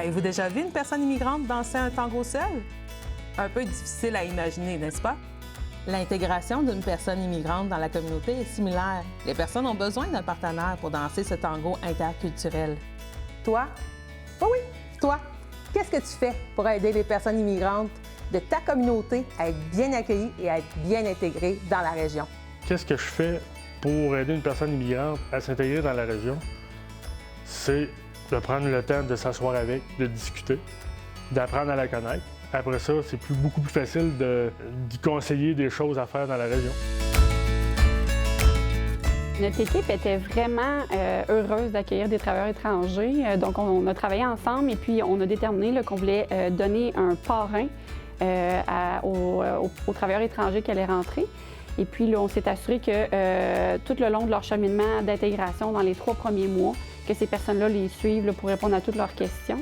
Avez-vous déjà vu une personne immigrante danser un tango seule? Un peu difficile à imaginer, n'est-ce pas? L'intégration d'une personne immigrante dans la communauté est similaire. Les personnes ont besoin d'un partenaire pour danser ce tango interculturel. Toi? Oh oui, toi! Qu'est-ce que tu fais pour aider les personnes immigrantes de ta communauté à être bien accueillies et à être bien intégrées dans la région? Qu'est-ce que je fais pour aider une personne immigrante à s'intégrer dans la région? C'est de prendre le temps de s'asseoir avec, de discuter, d'apprendre à la connaître. Après ça, c'est beaucoup plus facile d'y conseiller des choses à faire dans la région. Notre équipe était vraiment heureuse d'accueillir des travailleurs étrangers. Donc, on a travaillé ensemble et puis on a déterminé qu'on voulait donner un parrain aux travailleurs étrangers qui allaient rentrer. Et puis, là, on s'est assuré que tout le long de leur cheminement d'intégration dans les 3 premiers mois, que ces personnes-là les suivent pour répondre à toutes leurs questions.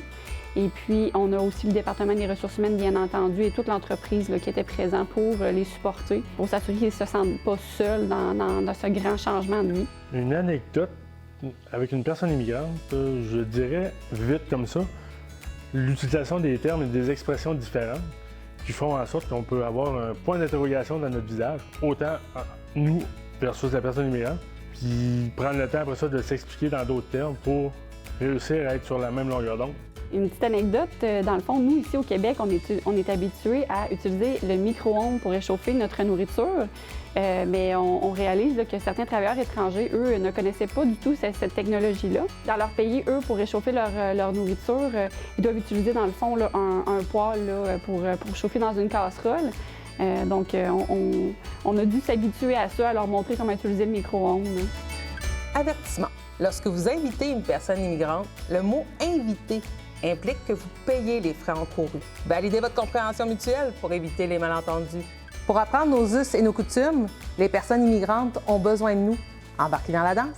Et puis, on a aussi le département des ressources humaines, bien entendu, et toute l'entreprise qui était présente pour les supporter, pour s'assurer qu'ils ne se sentent pas seuls dans ce grand changement de vie. Une anecdote avec une personne immigrante, je dirais vite comme ça, l'utilisation des termes et des expressions différentes qui font en sorte qu'on peut avoir un point d'interrogation dans notre visage, autant nous versus la personne immigrante, puis prendre le temps après ça de s'expliquer dans d'autres termes pour réussir à être sur la même longueur d'onde. Une petite anecdote, dans le fond, nous, ici au Québec, on est habitués à utiliser le micro-ondes pour réchauffer notre nourriture, mais on réalise que certains travailleurs étrangers, eux, ne connaissaient pas du tout cette technologie-là. Dans leur pays, eux, pour réchauffer leur nourriture, ils doivent utiliser, dans le fond, là, un poêle pour chauffer dans une casserole. Donc, on a dû s'habituer à ça, à leur montrer comment utiliser le micro-ondes. Avertissement. Lorsque vous invitez une personne immigrante, le mot « inviter » implique que vous payez les frais encourus. Validez votre compréhension mutuelle pour éviter les malentendus. Pour apprendre nos us et nos coutumes, les personnes immigrantes ont besoin de nous. Embarquez dans la danse.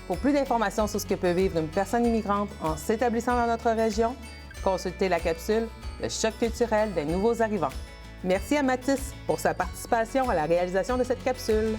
Pour plus d'informations sur ce que peut vivre une personne immigrante en s'établissant dans notre région, consultez la capsule « Le choc culturel des nouveaux arrivants ». Merci à Mathis pour sa participation à la réalisation de cette capsule.